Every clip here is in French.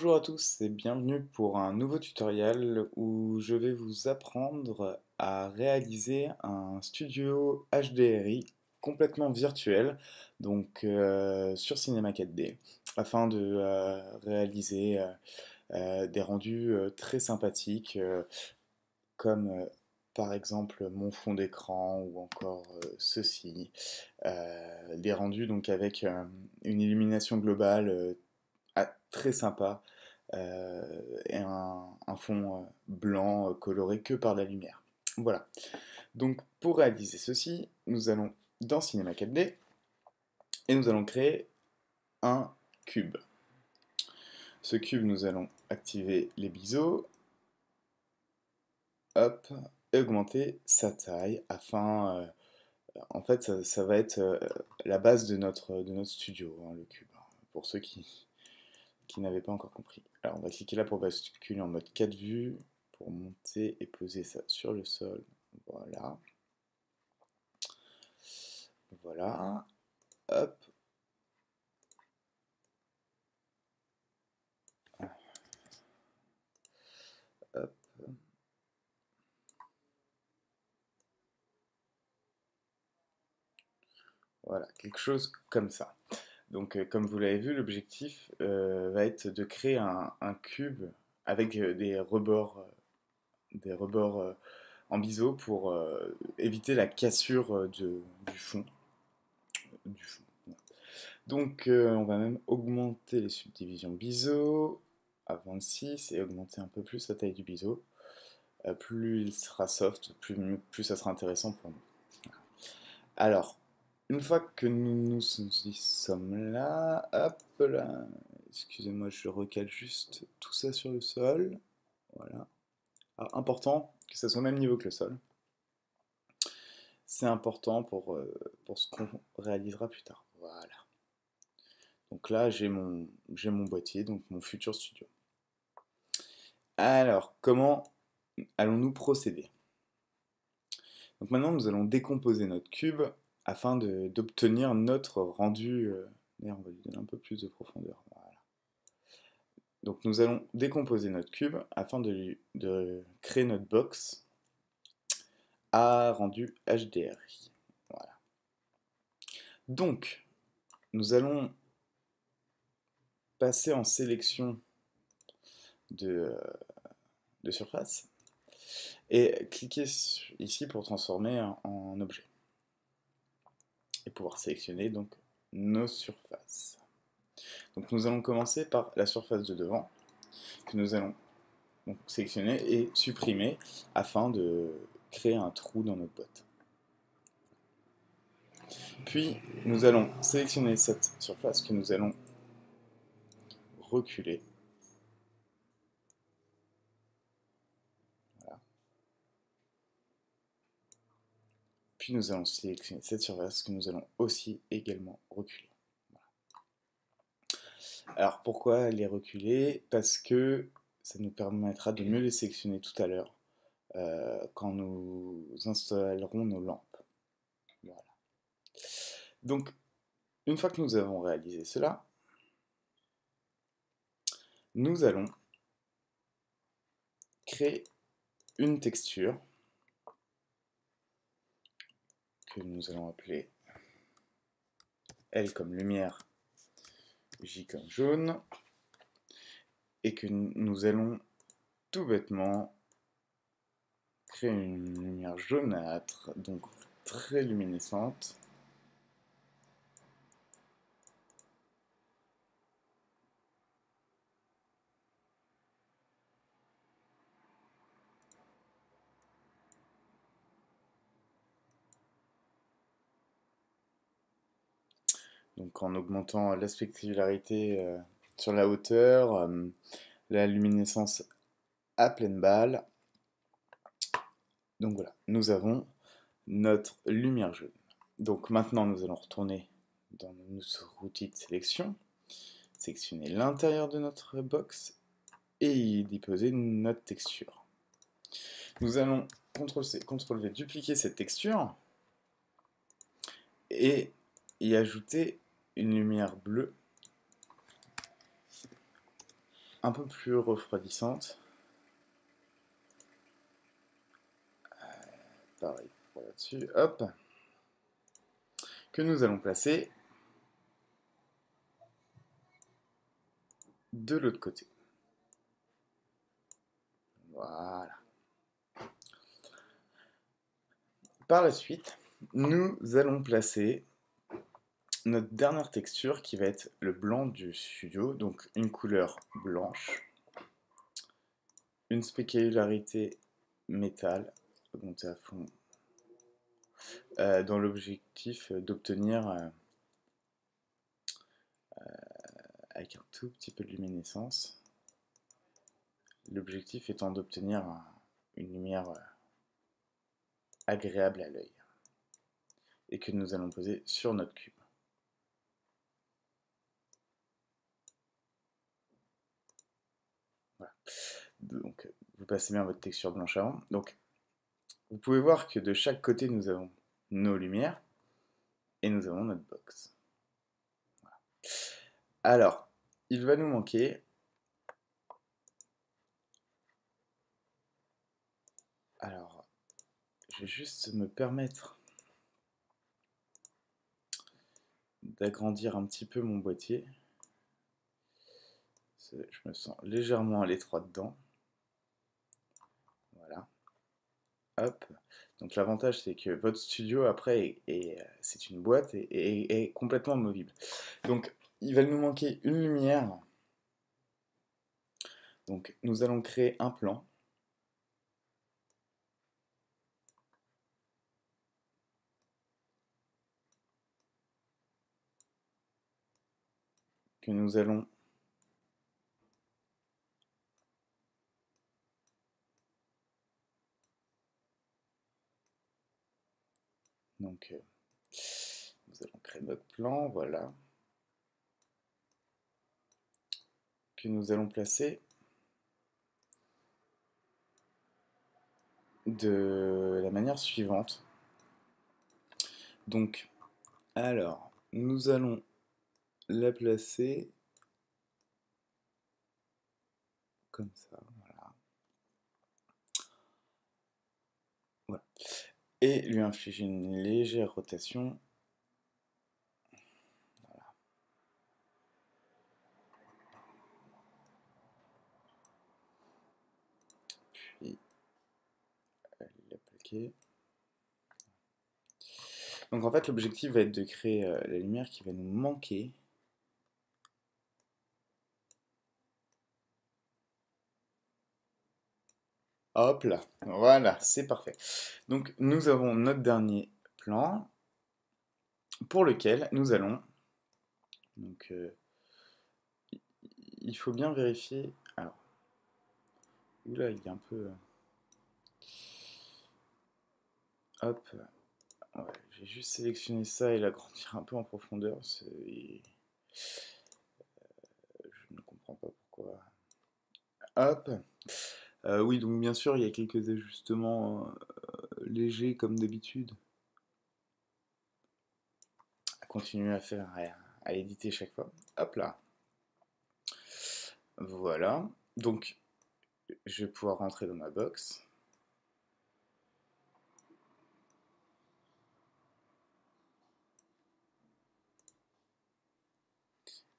Bonjour à tous et bienvenue pour un nouveau tutoriel où je vais vous apprendre à réaliser un studio HDRI complètement virtuel, donc sur Cinema 4D, afin de réaliser des rendus très sympathiques, comme par exemple mon fond d'écran ou encore ceci. Des rendus donc avec une illumination globale très sympa, et un fond blanc coloré que par la lumière. Voilà. Donc pour réaliser ceci, nous allons dans Cinema 4D et nous allons créer un cube. Ce cube, nous allons activer les biseaux, hop, et augmenter sa taille afin, en fait, ça va être la base de notre studio, hein, le cube, hein, pour ceux qui n'avaient pas encore compris. Alors on va cliquer là pour basculer en mode 4 vues, pour monter et poser ça sur le sol. Voilà. Voilà. Hop. Hop. Voilà, quelque chose comme ça. Donc comme vous l'avez vu, l'objectif va être de créer un cube avec des rebords en biseau pour éviter la cassure du fond. Du fond. Donc on va même augmenter les subdivisions biseau à 26 et augmenter un peu plus la taille du biseau. Plus il sera soft, plus ça sera intéressant pour nous. Alors, une fois que nous y sommes là, hop là, excusez-moi, je recale juste tout ça sur le sol. Voilà. Alors, important que ça soit au même niveau que le sol. C'est important pour ce qu'on réalisera plus tard. Voilà. Donc là, j'ai mon boîtier, donc mon futur studio. Alors, comment allons-nous procéder? Donc maintenant, nous allons décomposer notre cube afin d'obtenir notre rendu. Et on va lui donner un peu plus de profondeur. Voilà. Donc nous allons décomposer notre cube afin de créer notre box à rendu HDRI. Voilà. Donc, nous allons passer en sélection de, de surface et cliquer ici pour transformer en objet et pouvoir sélectionner donc nos surfaces. Donc nous allons commencer par la surface de devant que nous allons donc sélectionner et supprimer afin de créer un trou dans notre boîte. Puis nous allons sélectionner cette surface que nous allons reculer. Voilà. Puis nous allons sélectionner cette surface que nous allons aussi également reculer. Voilà. Alors pourquoi les reculer? Parce que ça nous permettra de mieux les sélectionner tout à l'heure quand nous installerons nos lampes. Voilà. Donc une fois que nous avons réalisé cela, nous allons créer une texture que nous allons appeler L comme lumière, J comme jaune, et que nous allons tout bêtement créer une lumière jaunâtre, donc très luminescente. Donc en augmentant l'aspectularité sur la hauteur, la luminescence à pleine balle. Donc voilà, nous avons notre lumière jaune. Donc maintenant nous allons retourner dans notre outil de sélection, sélectionner l'intérieur de notre box et y poser notre texture. Nous allons CTRL-C, CTRL-V, dupliquer cette texture et y ajouter une lumière bleue un peu plus refroidissante. Pareil pour là-dessus, hop, que nous allons placer de l'autre côté. Voilà. Par la suite, nous allons placer notre dernière texture qui va être le blanc du studio, donc une couleur blanche, une spécularité métal, augmentée à fond, dans l'objectif d'obtenir, avec un tout petit peu de luminescence, l'objectif étant d'obtenir une lumière agréable à l'œil, et que nous allons poser sur notre cube. Voilà. Donc, vous passez bien votre texture blanche avant. Donc, vous pouvez voir que de chaque côté, nous avons nos lumières et nous avons notre box. Voilà. Alors, il va nous manquer... Alors, je vais juste me permettre d'agrandir un petit peu mon boîtier. Je me sens légèrement à l'étroit dedans. Voilà. Hop. Donc l'avantage c'est que votre studio après c'est une boîte et est complètement movible. Donc il va nous manquer une lumière. Donc nous allons créer un plan. Que nous allons donc nous allons créer notre plan, voilà. Que nous allons placer de la manière suivante. Donc, alors, nous allons la placer comme ça, voilà. Voilà. Et lui infliger une légère rotation. Voilà. Puis, l'appliquer. Donc en fait, l'objectif va être de créer la lumière qui va nous manquer. Hop là, voilà, c'est parfait. Donc nous avons notre dernier plan pour lequel nous allons... Donc il faut bien vérifier... Alors, oula, il est un peu... Hop, ouais, j'ai juste sélectionné ça et l'agrandir un peu en profondeur. Je ne comprends pas pourquoi. Hop. Oui, donc bien sûr, il y a quelques ajustements légers comme d'habitude. À continuer à faire, à éditer chaque fois. Hop là. Voilà. Donc, je vais pouvoir rentrer dans ma box.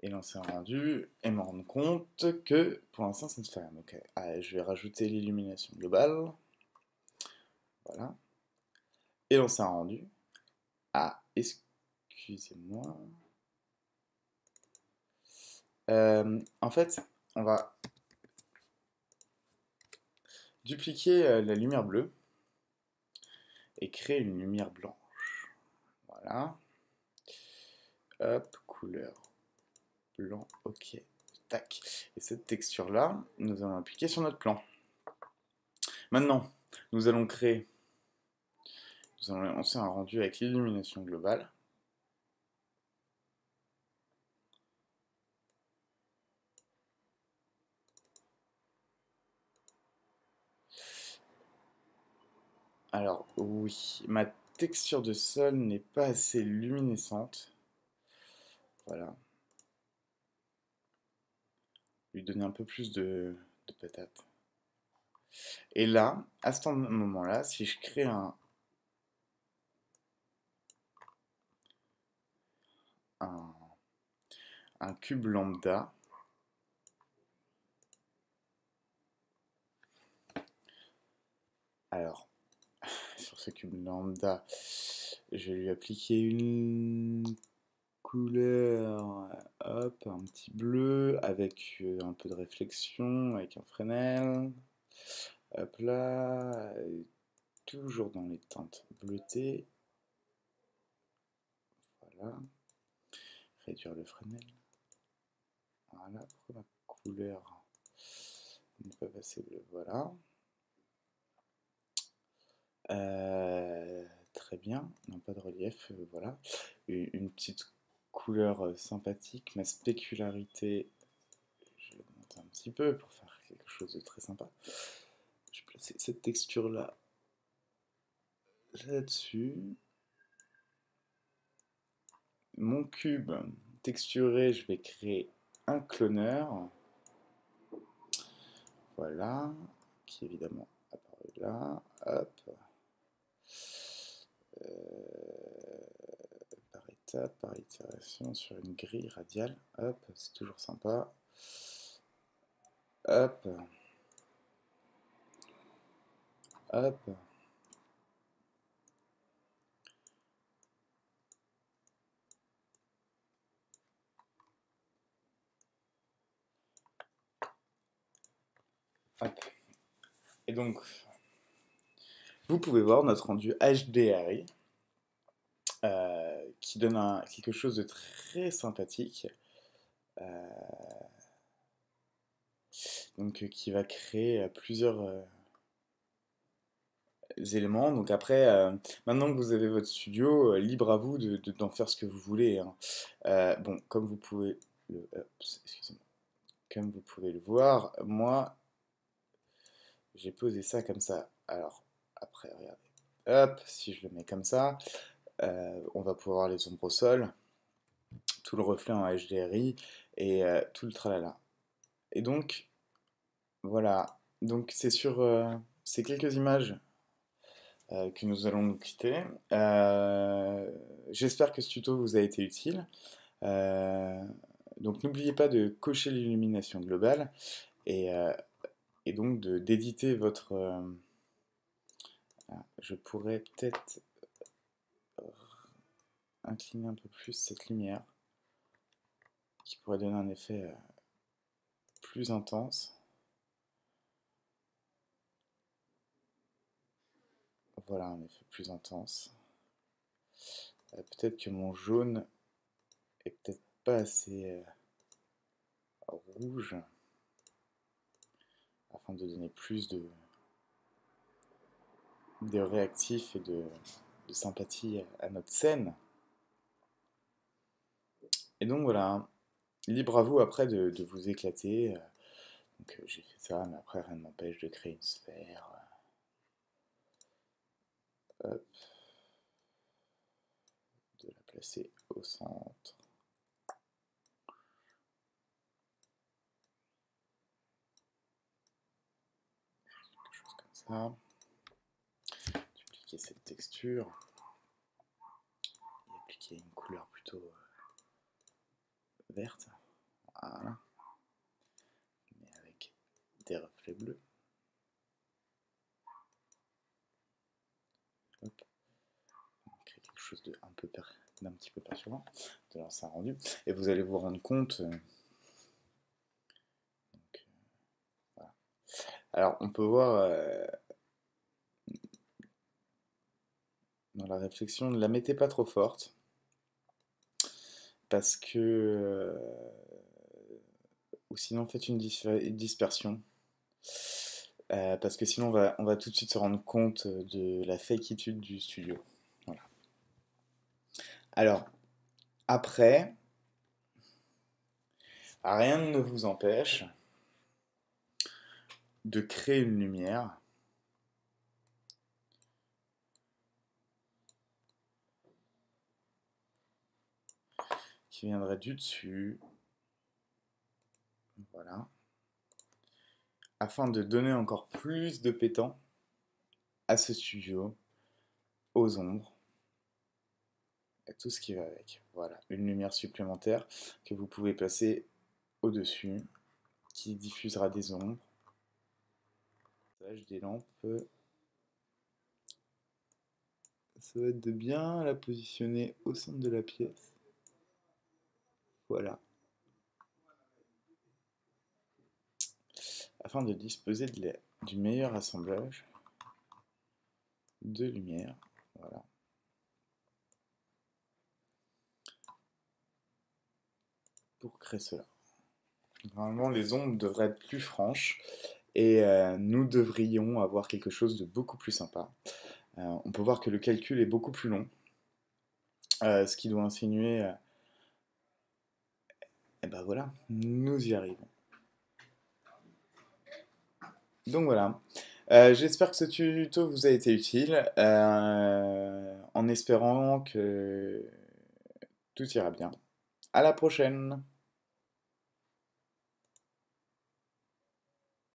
Et lancer un rendu et me rendre compte que pour l'instant ça ne fait rien. Donc je vais rajouter l'illumination globale. Voilà. Et lancer un rendu. Ah, excusez-moi. En fait, on va dupliquer la lumière bleue et créer une lumière blanche. Voilà. Hop, couleur blanc, ok. Tac. Et cette texture-là, nous allons appliquer sur notre plan. Maintenant, nous allons lancer un rendu avec l'illumination globale. Alors, oui, ma texture de sol n'est pas assez luminescente. Voilà. lui donner un peu plus de patate. Et là, à ce moment-là, si je crée un, un cube lambda, alors, sur ce cube lambda, je vais lui appliquer une couleur, hop, un petit bleu avec un peu de réflexion, avec un Fresnel. Hop là, toujours dans les teintes bleutées. Voilà. Réduire le Fresnel. Voilà, pour la couleur ne pas passer bleu. Voilà. Très bien, non pas de relief, voilà. Une petite couleur sympathique, ma spécularité, je vais monter un petit peu pour faire quelque chose de très sympa. Je vais placer cette texture là, là-dessus. Mon cube texturé, je vais créer un cloneur, voilà, qui évidemment apparaît là, hop. Par étape, par itération sur une grille radiale. Hop, c'est toujours sympa. Hop. Hop. Hop. Et donc, vous pouvez voir notre rendu HDRI qui donne quelque chose de très sympathique. Donc, qui va créer plusieurs éléments. Donc après, maintenant que vous avez votre studio, libre à vous d'en faire ce que vous voulez, hein. Bon, comme vous pouvez excusez-moi. Comme vous pouvez le voir, moi, j'ai posé ça comme ça. Alors, après, regardez. Hop, si je le mets comme ça, on va pouvoir voir les ombres au sol, tout le reflet en HDRI et tout le tralala. Et donc, voilà. Donc, c'est sur ces quelques images que nous allons nous quitter. J'espère que ce tuto vous a été utile. Euh, donc, n'oubliez pas de cocher l'illumination globale et, donc d'éditer votre... je pourrais peut-être incliner un peu plus cette lumière qui pourrait donner un effet plus intense. Voilà, un effet plus intense. Peut-être que mon jaune est peut-être pas assez rouge afin de donner plus de réactif et de sympathie à notre scène. Et donc voilà, libre à vous après de vous éclater. Donc j'ai fait ça, mais après rien ne m'empêche de créer une sphère. Hop, de la placer au centre. Quelque chose comme ça. Dupliquer cette texture. Et appliquer une couleur plutôt verte. Voilà. Mais avec des reflets bleus. Hop. On crée quelque chose d'un petit peu perturbant, de lancer un rendu. Et vous allez vous rendre compte. Voilà. Alors, on peut voir dans la réflexion, ne la mettez pas trop forte. Parce que. Ou sinon, faites une dispersion. Parce que sinon, on va tout de suite se rendre compte de la fakeitude du studio. Voilà. Alors, après, rien ne vous empêche de créer une lumière qui viendrait du dessus. Voilà. afin de donner encore plus de pétant à ce studio, aux ombres et tout ce qui va avec. Voilà, une lumière supplémentaire que vous pouvez passer au-dessus, qui diffusera des ombres. Des lampes, ça va être de bien la positionner au centre de la pièce. Voilà. Afin de disposer du meilleur assemblage de lumière. Voilà. Pour créer cela. Normalement, les ombres devraient être plus franches et nous devrions avoir quelque chose de beaucoup plus sympa. On peut voir que le calcul est beaucoup plus long, ce qui doit insinuer... et ben voilà, nous y arrivons. Donc voilà, j'espère que ce tuto vous a été utile, en espérant que tout ira bien. À la prochaine!